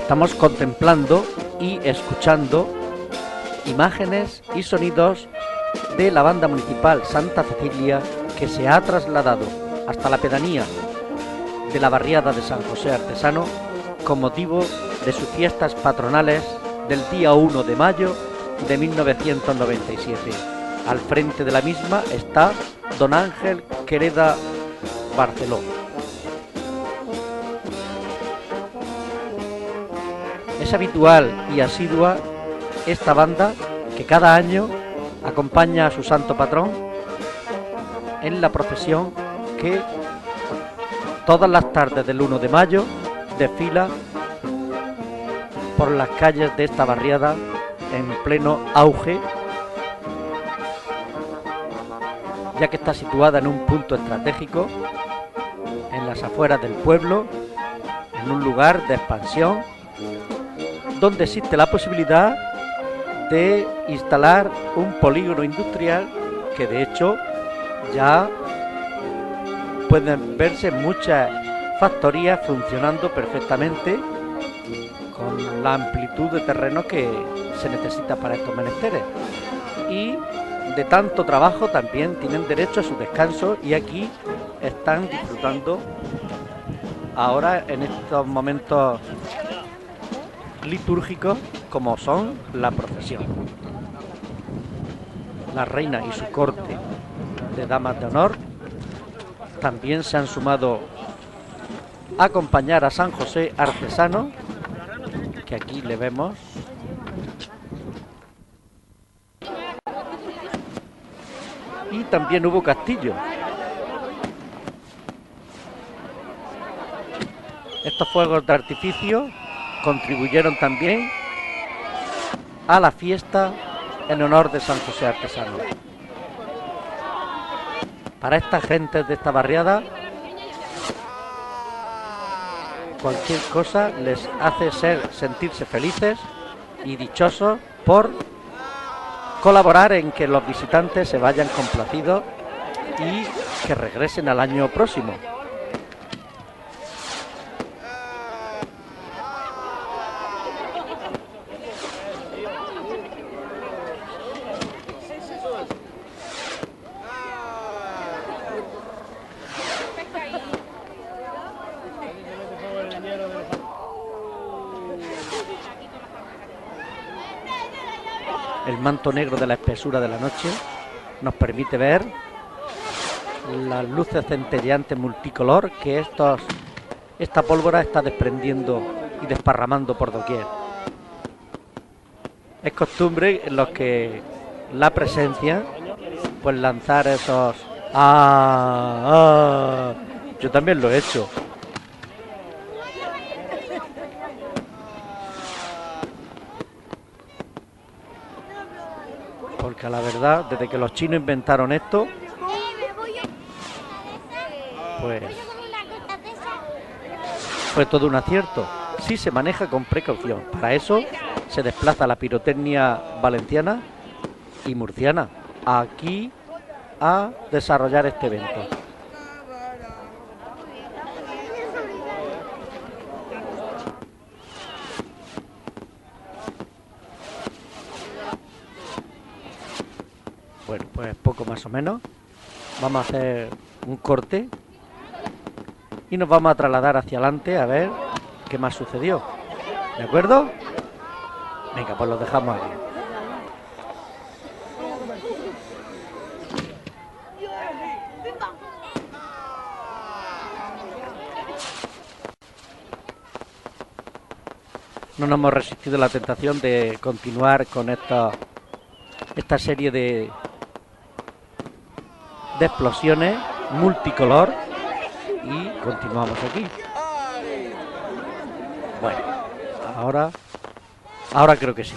Estamos contemplando y escuchando imágenes y sonidos de la banda municipal Santa Cecilia, que se ha trasladado hasta la pedanía de la barriada de San José Artesano con motivo de sus fiestas patronales del día 1 de mayo de 1997. Al frente de la misma está don Ángel Quereda Barceló. Es habitual y asidua esta banda que cada año acompaña a su santo patrón en la procesión que todas las tardes del 1 de mayo desfila por las calles de esta barriada en pleno auge, ya que está situada en un punto estratégico, en las afueras del pueblo, en un lugar de expansión, donde existe la posibilidad de instalar un polígono industrial que de hecho ya pueden verse muchas factorías funcionando perfectamente con la amplitud de terreno que se necesita para estos menesteres, y de tanto trabajo también tienen derecho a su descanso, y aquí están disfrutando ahora en estos momentos litúrgicos como son la procesión. La reina y su corte de damas de honor también se han sumado a acompañar a San José Artesano, que aquí le vemos. Y también hubo castillo. Estos fuegos de artificio contribuyeron también a la fiesta en honor de San José Artesano. Para estas gentes de esta barriada, cualquier cosa les hace sentirse felices y dichosos por colaborar en que los visitantes se vayan complacidos y que regresen al año próximo. El manto negro de la espesura de la noche nos permite ver las luces centelleantes multicolor que esta pólvora está desprendiendo y desparramando por doquier. Es costumbre en los que la presencia, pues lanzar esos yo también lo he hecho. Porque a la verdad, desde que los chinos inventaron esto, pues fue todo un acierto. Sí se maneja con precaución. Para eso se desplaza la pirotecnia valenciana y murciana aquí a desarrollar este evento. Bueno, pues poco más o menos. Vamos a hacer un corte y nos vamos a trasladar hacia adelante a ver qué más sucedió. ¿De acuerdo? Venga, pues los dejamos aquí. No nos hemos resistido a la tentación de continuar con esta serie de explosiones multicolor y continuamos aquí. Bueno, ahora creo que sí.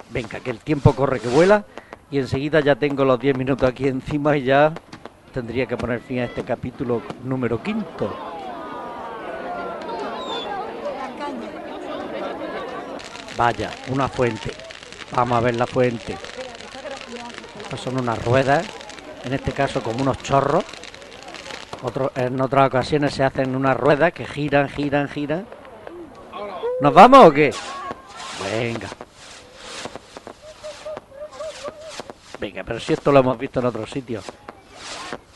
Venga, que el tiempo corre que vuela y enseguida ya tengo los 10 minutos aquí encima y ya tendría que poner fin a este capítulo número 5. Vaya, una fuente. Vamos a ver la fuente. Estas son unas ruedas, en este caso como unos chorros. En otras ocasiones se hacen unas ruedas que giran. ¿Nos vamos o qué? Venga. Venga, pero si esto lo hemos visto en otros sitios.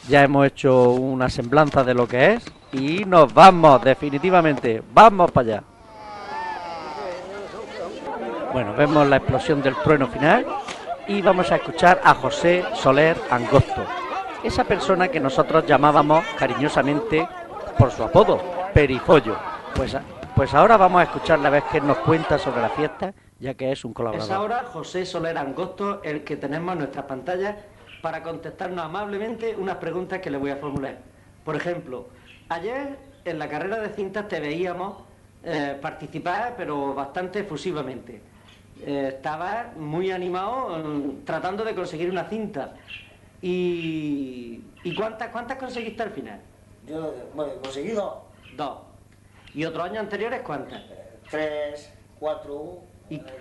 Ya hemos hecho una semblanza de lo que es y nos vamos, definitivamente. Vamos para allá. Bueno, vemos la explosión del trueno final y vamos a escuchar a José Soler Angosto, esa persona que nosotros llamábamos cariñosamente por su apodo, Perifollo. Pues ahora vamos a escucharle a ver qué nos cuenta sobre la fiesta, ya que es un colaborador. Es ahora José Soler Angosto el que tenemos en nuestras pantallas para contestarnos amablemente unas preguntas que le voy a formular. Por ejemplo, ayer en la carrera de cintas te veíamos participar, pero bastante efusivamente. Estabas muy animado tratando de conseguir una cinta. ¿Y cuántas conseguiste al final? Yo, bueno, he conseguido 2. ¿Y otros años anteriores cuántas? 3, 4,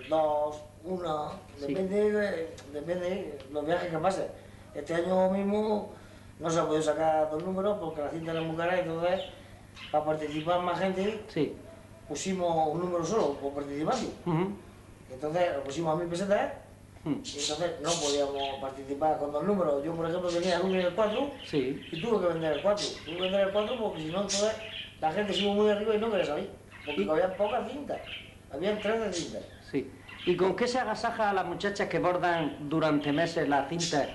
2, 1, Sí. depende de los viajes que pasen. Este año mismo no se ha podido sacar 2 números porque la cinta era muy cara y entonces para participar más gente Sí. pusimos un número solo por participante. Entonces lo pusimos a 1000 pesetas y entonces no podíamos participar con 2 números. Yo por ejemplo tenía el 1 y el 4 Sí. y tuve que vender el 4. Tuve que vender el 4 porque si no entonces la gente se iba muy arriba y no quería salir. Porque había pocas cintas. Habían 13 cintas. Sí. ¿Y con qué se agasaja a las muchachas que bordan durante meses las cintas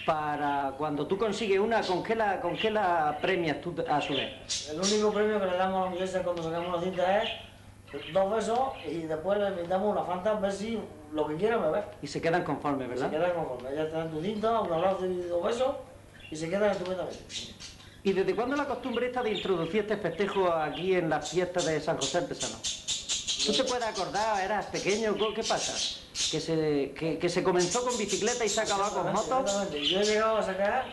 para cuando tú consigues una, con qué la premias tú a su vez? El único premio que le damos a las muchachas cuando sacamos una cinta es 2 besos y después le invitamos una Fanta a ver si lo que quieran beber. Y se quedan conformes, ¿verdad? Se quedan conformes. Ellas te dan tu cinta, un abrazo y 2 besos y se quedan estupendamente. ¿Y desde cuándo la costumbre esta de introducir este festejo aquí en las fiestas de San José Artesano? ¿Tú te puedes acordar? ¿Eras pequeño? ¿Qué pasa? ¿Que se comenzó con bicicleta y se acabó con motos? Exactamente. Yo he llegado a sacar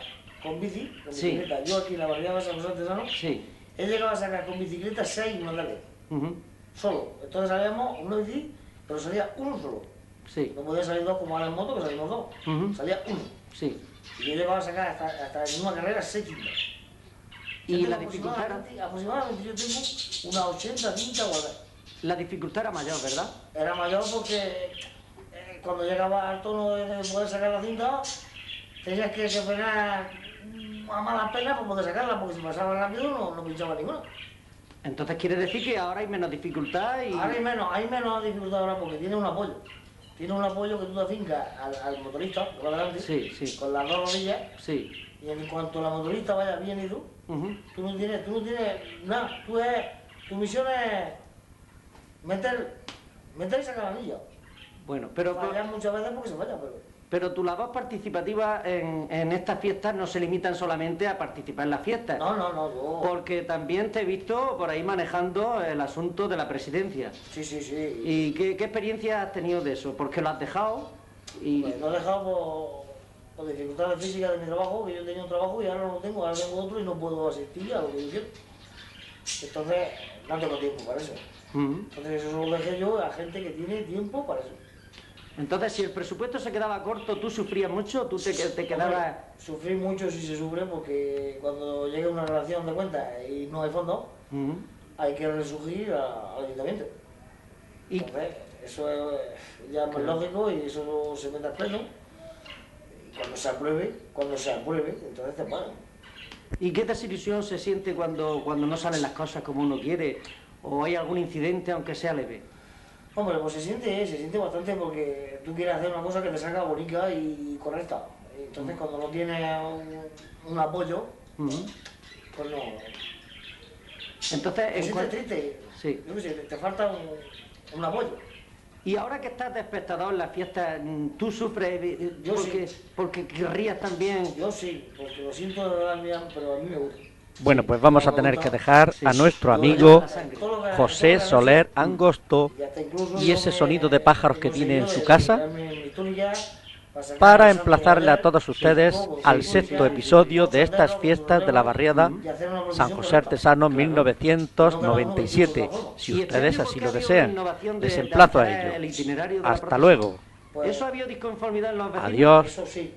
con bicicleta. Yo aquí en la barriada de San José Artesano Sí. he llegado a sacar con bicicleta 6 modales. Solo. Entonces salíamos una bici, pero salía uno solo. Sí. No podía salir 2 como ahora en moto, que salimos 2. Salía uno. Sí. Y yo he llegado a sacar hasta en una carrera 6 cintas. ¿Y la dificultad? Aproximadamente yo tengo unas 80 cintas guardadas. La dificultad era mayor, ¿verdad? Era mayor porque cuando llegaba al tono de poder sacar la cinta, tenías que frenar a malas penas para poder sacarla, porque si pasaba rápido no pinchaba ninguna. Entonces quiere decir que ahora hay menos dificultad y... Ahora hay menos dificultad ahora porque tiene un apoyo. Tiene un apoyo que tú te afincas al motorista, por adelante, Sí. con las 2 rodillas, Sí. y en cuanto la motorista vaya bien y tú no tienes nada. Tu misión es meter y sacar la anilla. Bueno, pero Fallar muchas veces porque se falla, Pero tu labor participativa en estas fiestas no se limitan solamente a participar en las fiestas. No, yo... Porque también te he visto por ahí manejando el asunto de la presidencia. Sí. ¿Y qué experiencia has tenido de eso? ¿Por qué lo has dejado? Pues lo he dejado por dificultades físicas de mi trabajo, que yo tenía un trabajo y ahora no lo tengo, ahora tengo otro y no puedo asistir a lo que yo quiero. Entonces, no tengo tiempo para eso. Entonces eso lo dejé yo a gente que tiene tiempo para eso. Entonces, si el presupuesto se quedaba corto, ¿tú sufrías mucho? ¿Tú te quedabas...? Sufrí mucho, sí se sufre, porque cuando llega una relación de cuentas y no hay fondos, hay que resurgir al ayuntamiento. Entonces, eso es ya más lógico y eso se mete al pleno. Y cuando se apruebe, entonces te pagan. ¿Y qué desilusión se siente cuando no salen las cosas como uno quiere? ¿O hay algún incidente, aunque sea leve? Hombre, pues se siente bastante porque tú quieres hacer una cosa que te salga bonita y correcta. Entonces cuando no tienes un apoyo, pues no... Entonces, te sientes triste. Sí. Yo qué sé, te falta un apoyo. Y ahora que estás de espectador en la fiesta, ¿tú sufres porque querrías también...? Yo sí, porque lo siento de verdad, pero a mí me gusta. Bueno, pues vamos a tener que dejar a nuestro amigo José Soler Angosto y ese sonido de pájaros que tiene en su casa para emplazarle a todos ustedes al 6º episodio de estas fiestas de la barriada San José Artesano 1997. Si ustedes así lo desean, les emplazo a ello. Hasta luego. Pues, ¿Eso ha habido disconformidad en los vecinos? eso Adiós. sí,